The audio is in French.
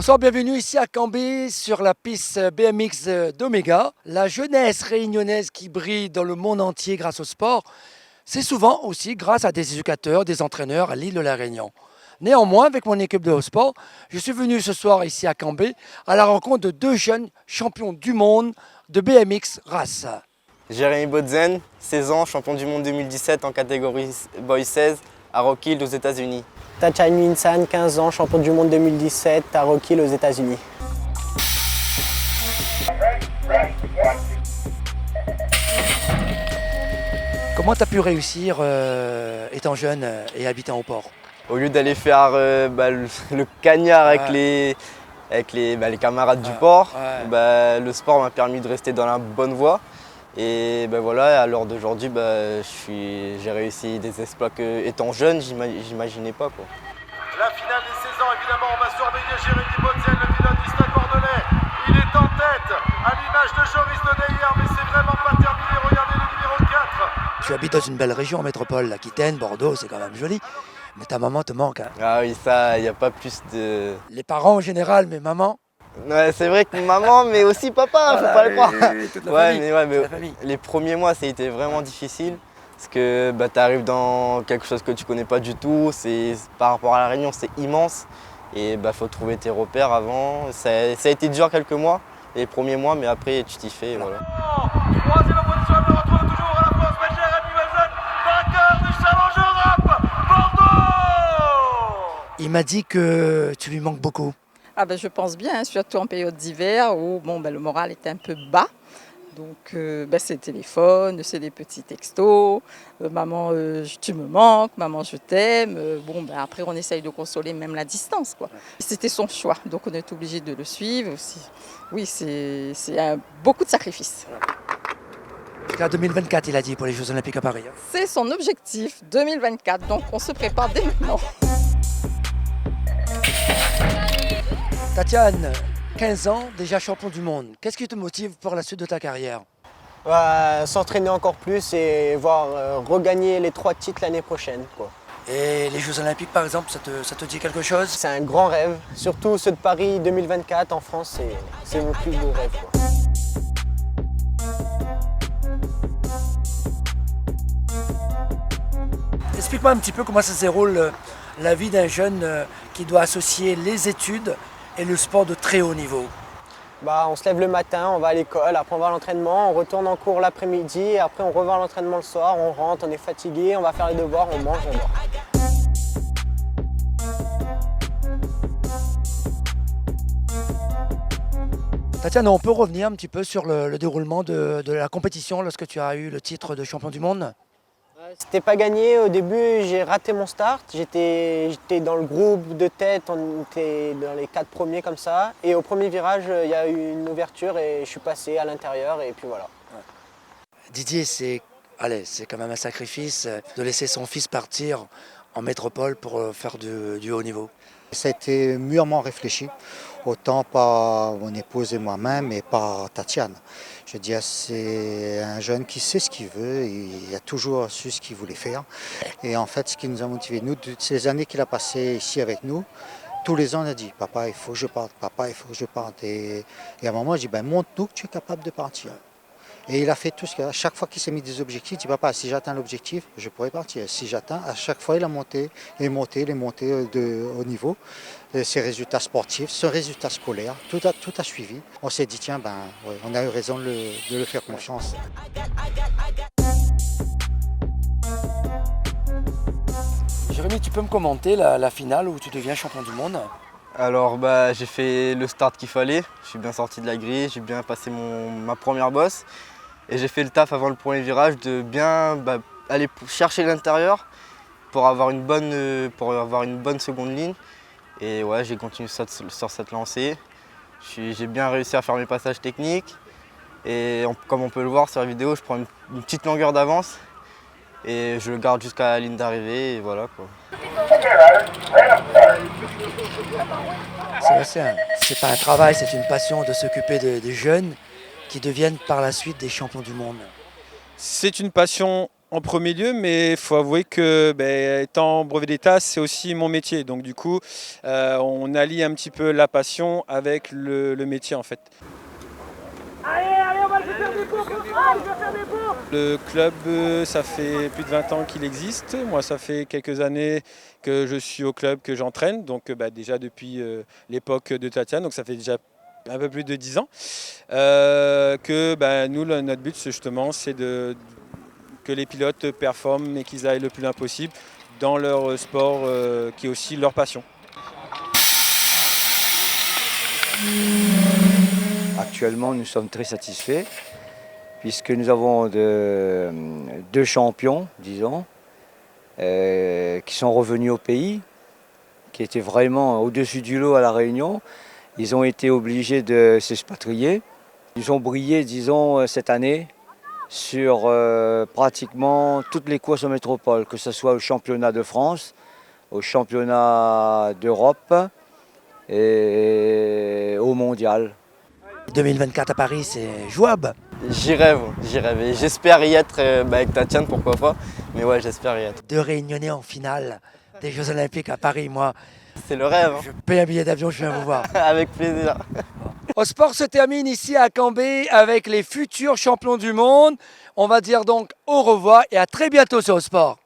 Bonsoir, bienvenue ici à Cambé sur la piste BMX d'Omega. La jeunesse réunionnaise qui brille dans le monde entier grâce au sport, c'est souvent aussi grâce à des éducateurs, des entraîneurs à l'île de la Réunion. Néanmoins, avec mon équipe de haut sport, je suis venu ce soir ici à Cambé à la rencontre de deux jeunes champions du monde de BMX race. Jérémy Botzen, 16 ans, champion du monde 2017 en catégorie Boy 16 à Rock Hill aux États-Unis. Tachan Minsan, 15 ans, champion du monde 2017 à Rock Hill aux États-Unis. Comment tu as pu réussir étant jeune et habitant au port? Au lieu d'aller faire le cagnard avec les camarades du port, le sport m'a permis de rester dans la bonne voie. Et voilà, à l'heure d'aujourd'hui, j'ai réussi des exploits que, étant jeune, j'imaginais pas, quoi. La finale des 16 ans, évidemment, on va surveiller Jérémy Botzen, le pilote du Stade Bordelais. Il est en tête, à l'image de Joris Donnet hier, mais c'est vraiment pas terminé. Regardez le numéro 4. Tu habites dans une belle région en métropole, l'Aquitaine, Bordeaux, c'est quand même joli. Mais ta maman te manque. Hein. Ah oui, ça, il n'y a pas plus de... Les parents en général, mais maman. Ouais, c'est vrai que maman, mais aussi papa, faut pas le croire. Mais les premiers mois, ça a été vraiment difficile. Parce que tu arrives dans quelque chose que tu connais pas du tout. Par rapport à la Réunion, c'est immense. Et faut trouver tes repères avant. Ça a été dur quelques mois, les premiers mois, mais après tu t'y fais. Voilà. Troisième position, elle le retrouve toujours à la France, mais Jérémy Botzen, vainqueur du Challenge Europe, Bordeaux. Il m'a dit que tu lui manques beaucoup. Je pense bien, surtout en période d'hiver où le moral est un peu bas. Donc c'est le téléphone, c'est des petits textos, maman tu me manques, maman je t'aime. Après on essaye de consoler même la distance, quoi. C'était son choix, donc on est obligé de le suivre aussi. Oui, c'est beaucoup de sacrifices. Jusqu'à 2024, il a dit, pour les Jeux Olympiques à Paris. C'est son objectif, 2024, donc on se prépare dès maintenant. Tatiane, 15 ans, déjà champion du monde. Qu'est-ce qui te motive pour la suite de ta carrière? S'entraîner encore plus et voir regagner les 3 titres l'année prochaine, quoi. Et les Jeux Olympiques, par exemple, ça te dit quelque chose? C'est un grand rêve, surtout ceux de Paris 2024 en France, c'est mon plus beau rêve, quoi. Explique-moi un petit peu comment ça se déroule la vie d'un jeune qui doit associer les études et le sport de très haut niveau. On se lève le matin, on va à l'école, après on va à l'entraînement, on retourne en cours l'après-midi, après on revient à l'entraînement le soir, on rentre, on est fatigué, on va faire les devoirs, on mange, on dort. Tatiane, on peut revenir un petit peu sur le déroulement de la compétition lorsque tu as eu le titre de champion du monde? C'était pas gagné, au début j'ai raté mon start, j'étais dans le groupe de tête, on était dans les 4 premiers comme ça, et au premier virage il y a eu une ouverture et je suis passé à l'intérieur et puis voilà. Didier, c'est quand même un sacrifice de laisser son fils partir en métropole pour faire du haut niveau. Ça a été mûrement réfléchi, autant par mon épouse et moi-même, mais par Tatiane. Je veux dire, c'est un jeune qui sait ce qu'il veut, il a toujours su ce qu'il voulait faire. Et en fait, ce qui nous a motivés, nous, ces les années qu'il a passées ici avec nous, tous les ans, on a dit, papa, il faut que je parte, papa, il faut que je parte. Et à un moment, je dis, montre-nous que tu es capable de partir. Et il a fait tout ce qu'à chaque fois qu'il s'est mis des objectifs, il dit, papa, si j'atteins l'objectif, je pourrais partir. Si j'atteins, à chaque fois, il a monté au niveau. Ses résultats sportifs, ses résultats scolaires, tout a suivi. On s'est dit, tiens, on a eu raison de le faire confiance. Jérémy, tu peux me commenter la finale où tu deviens champion du monde? Alors j'ai fait le start qu'il fallait, je suis bien sorti de la grille, j'ai bien passé ma première bosse. Et j'ai fait le taf avant le premier virage de bien aller chercher l'intérieur pour avoir une bonne seconde ligne. Et ouais, j'ai continué sur cette lancée. J'ai bien réussi à faire mes passages techniques. Et comme on peut le voir sur la vidéo, je prends une petite longueur d'avance. Et je le garde jusqu'à la ligne d'arrivée et voilà, quoi. C'est pas un travail, c'est une passion de s'occuper des jeunes qui deviennent par la suite des champions du monde. C'est une passion en premier lieu, mais il faut avouer que étant brevet d'État, c'est aussi mon métier. Donc du coup, on allie un petit peu la passion avec le métier en fait. Allez, on va faire des cours. Le club, ça fait plus de 20 ans qu'il existe. Moi, ça fait quelques années que je suis au club, que j'entraîne. Donc déjà depuis l'époque de Tatiane, donc ça fait déjà un peu plus de 10 ans. Nous, notre but, justement, c'est que les pilotes performent et qu'ils aillent le plus loin possible dans leur sport qui est aussi leur passion. Actuellement, nous sommes très satisfaits puisque nous avons deux champions, disons, qui sont revenus au pays, qui étaient vraiment au-dessus du lot à La Réunion. Ils ont été obligés de s'expatrier. Ils ont brillé, disons, cette année sur pratiquement toutes les courses en métropole, que ce soit au championnat de France, au championnat d'Europe et au mondial. 2024 à Paris, c'est jouable. J'y rêve. Et j'espère y être avec Tatiane, pourquoi pas. Mais ouais, j'espère y être. 2 Réunionnais en finale des Jeux Olympiques à Paris, moi. C'est le rêve. Je paye un billet d'avion, je viens vous voir. Avec plaisir. Au sport se termine ici à Cambé avec les futurs champions du monde. On va dire donc au revoir et à très bientôt sur Au Sport.